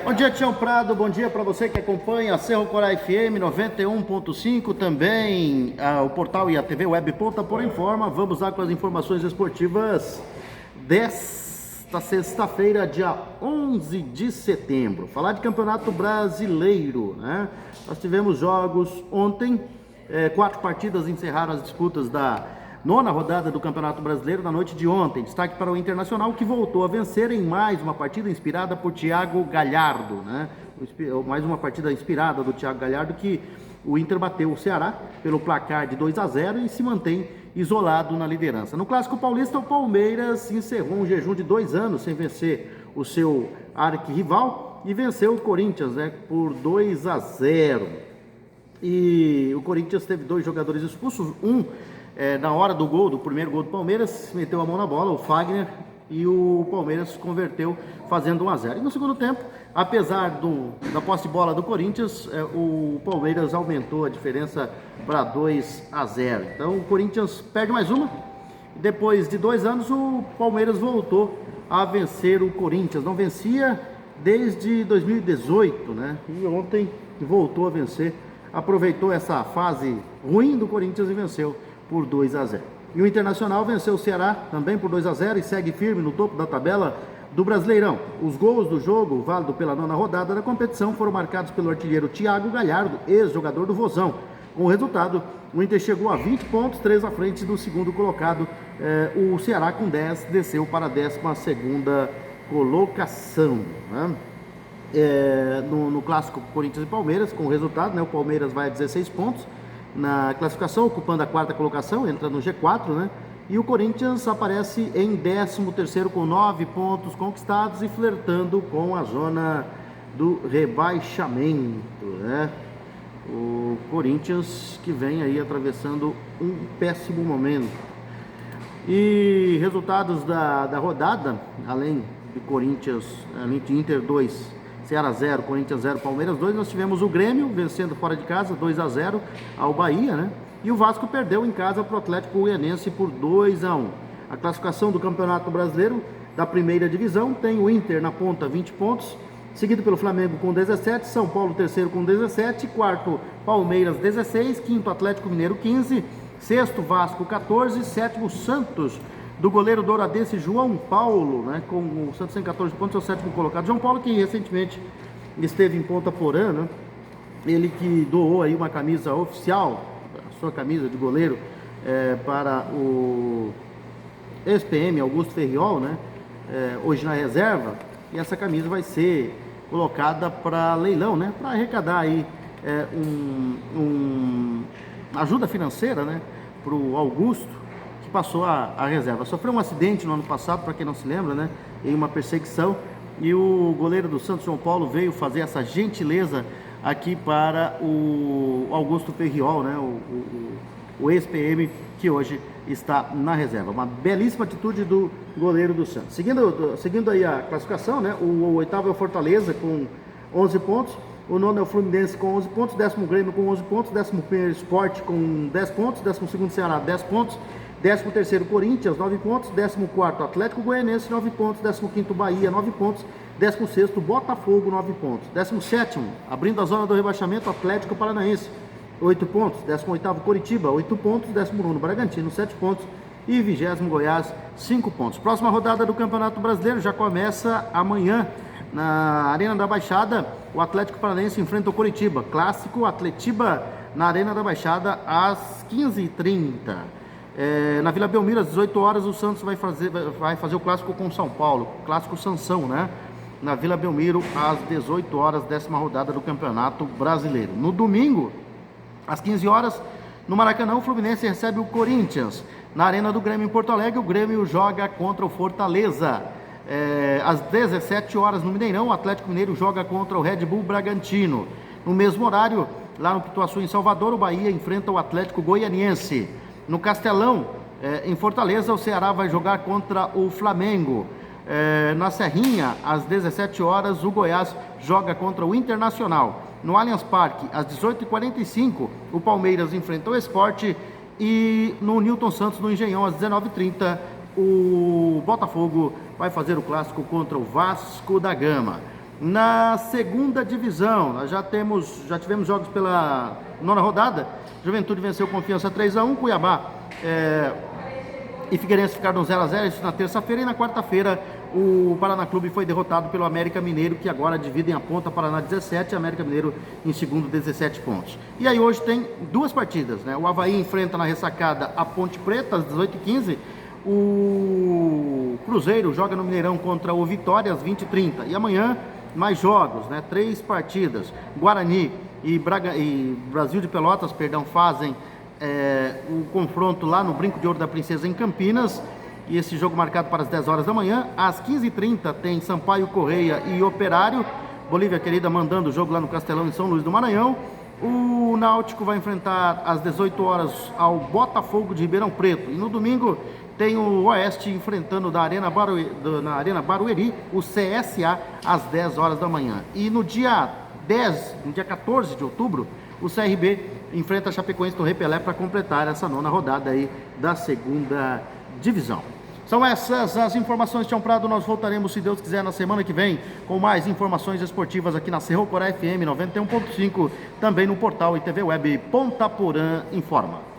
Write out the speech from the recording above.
Bom dia, Tião Prado, bom dia para você que acompanha a Cerro Corá FM 91.5, também o portal e a TV Web Ponta por Informa. Vamos lá com as informações esportivas desta sexta-feira, dia 11 de setembro. Falar de Campeonato Brasileiro, né? Nós tivemos jogos ontem, 4 partidas encerraram as disputas da nona rodada do Campeonato Brasileiro na noite de ontem. Destaque para o Internacional, que voltou a vencer em mais uma partida inspirada por Thiago Galhardo, né? Mais uma partida inspirada do Thiago Galhardo, que o Inter bateu o Ceará pelo placar de 2-0 e se mantém isolado na liderança. No Clássico Paulista, o Palmeiras encerrou um jejum de 2 anos sem vencer o seu arquirrival e venceu o Corinthians, né, por 2-0. E o Corinthians teve 2 jogadores expulsos, na hora do gol, do primeiro gol do Palmeiras, meteu a mão na bola, o Fagner, e o Palmeiras converteu fazendo 1-0. E no segundo tempo, apesar da posse de bola do Corinthians, o Palmeiras aumentou a diferença para 2-0. Então o Corinthians perde mais uma. Depois de 2 anos, o Palmeiras voltou a vencer o Corinthians. Não vencia desde 2018, né? E ontem voltou a vencer. Aproveitou essa fase ruim do Corinthians e venceu por 2-0. E o Internacional venceu o Ceará também por 2-0 e segue firme no topo da tabela do Brasileirão. Os gols do jogo, válido pela nona rodada da competição, foram marcados pelo artilheiro Thiago Galhardo, ex-jogador do Vozão. Com o resultado, o Inter chegou a 20 pontos, 3 à frente do segundo colocado. O Ceará, com 10, desceu para a 12ª colocação, né? No clássico Corinthians e Palmeiras, com o resultado, né, o Palmeiras vai a 16 pontos na classificação, ocupando a 4ª colocação, entra no G4, né? E o Corinthians aparece em 13º com 9 pontos conquistados e flertando com a zona do rebaixamento, né? O Corinthians que vem aí atravessando um péssimo momento. E resultados da rodada, além de Corinthians, além de Inter 2, Ceará 0, Corinthians 0, Palmeiras 2, nós tivemos o Grêmio vencendo fora de casa 2-0 ao Bahia, né? E o Vasco perdeu em casa para o Atlético Goianiense por 2-1. A classificação do Campeonato Brasileiro da primeira divisão tem o Inter na ponta 20 pontos, seguido pelo Flamengo com 17, São Paulo terceiro com 17, quarto Palmeiras 16, quinto Atlético Mineiro 15, sexto Vasco 14, sétimo Santos, do goleiro douradense João Paulo, né, com o Santos em 14 pontos, é o sétimo colocado. João Paulo, que recentemente esteve em Ponta Porã, né, ele que doou aí uma camisa oficial, a sua camisa de goleiro, para o ex-PM Augusto Ferriol, né, hoje na reserva, e essa camisa vai ser colocada para leilão, né, para arrecadar aí ajuda financeira, né, para o Augusto, passou a reserva. Sofreu um acidente no ano passado, para quem não se lembra, né, em uma perseguição, e o goleiro do Santos, João Paulo, veio fazer essa gentileza aqui para o Augusto Ferriol, né, o ex-PM, que hoje está na reserva. Uma belíssima atitude do goleiro do Santos. Seguindo aí a classificação, né, o oitavo é o Fortaleza com 11 pontos, o nono é o Fluminense com 11 pontos, 10º Grêmio com 11 pontos, 11º Sport com 10 pontos, 12º Ceará 10 pontos, 13º Corinthians, 9 pontos, 14º Atlético Goianiense, 9 pontos, 15º Bahia, 9 pontos, 16º Botafogo, 9 pontos, 17º, abrindo a zona do rebaixamento, Atlético Paranaense, 8 pontos, 18º Coritiba, 8 pontos, 19º Bragantino, 7 pontos e 20º Goiás, 5 pontos. Próxima rodada do Campeonato Brasileiro já começa amanhã, na Arena da Baixada. O Atlético Paranaense enfrenta o Coritiba, clássico Atletiba na Arena da Baixada às 15h30. Na Vila Belmiro, às 18 horas, o Santos vai fazer o clássico com o São Paulo, clássico Sansão, né? Na Vila Belmiro, às 18 horas, 10ª rodada do Campeonato Brasileiro. No domingo, às 15 horas, no Maracanã, o Fluminense recebe o Corinthians. Na Arena do Grêmio em Porto Alegre, o Grêmio joga contra o Fortaleza. Às 17 horas, no Mineirão, o Atlético Mineiro joga contra o Red Bull Bragantino. No mesmo horário, lá no Pituaçu, em Salvador, o Bahia enfrenta o Atlético Goianiense. No Castelão, em Fortaleza, o Ceará vai jogar contra o Flamengo. Na Serrinha, às 17 horas, o Goiás joga contra o Internacional. No Allianz Parque, às 18h45, o Palmeiras enfrenta o Sport. E no Newton Santos, no Engenhão, às 19h30, o Botafogo vai fazer o clássico contra o Vasco da Gama. Na segunda divisão, nós já tivemos jogos pela nona rodada. Juventude venceu Confiança 3-1, Cuiabá e Figueirense ficaram 0-0, isso na terça-feira. E na quarta-feira o Paraná Clube foi derrotado pelo América Mineiro, que agora dividem a ponta, Paraná 17 e América Mineiro em segundo, 17 pontos. E aí hoje tem duas partidas, né? O Avaí enfrenta na ressacada a Ponte Preta às 18h15. O Cruzeiro joga no Mineirão contra o Vitória às 20h30. E amanhã mais jogos, né? 3 partidas. Guarani e Brasil de Pelotas, fazem o confronto lá no Brinco de Ouro da Princesa em Campinas. E esse jogo marcado para as 10 horas da manhã. Às 15h30 tem Sampaio Correia e Operário. Bolívia Querida mandando o jogo lá no Castelão, em São Luís do Maranhão. O Náutico vai enfrentar às 18 horas ao Botafogo de Ribeirão Preto. E no domingo tem o Oeste enfrentando na Arena Barueri o CSA às 10 horas da manhã. E no dia 14 de outubro, o CRB enfrenta a Chapecoense do Repelé para completar essa nona rodada aí da segunda divisão. São essas as informações, Tião Prado. Nós voltaremos, se Deus quiser, na semana que vem com mais informações esportivas aqui na Cerro Corá FM 91.5, também no portal e TV Web Ponta Porã Informa.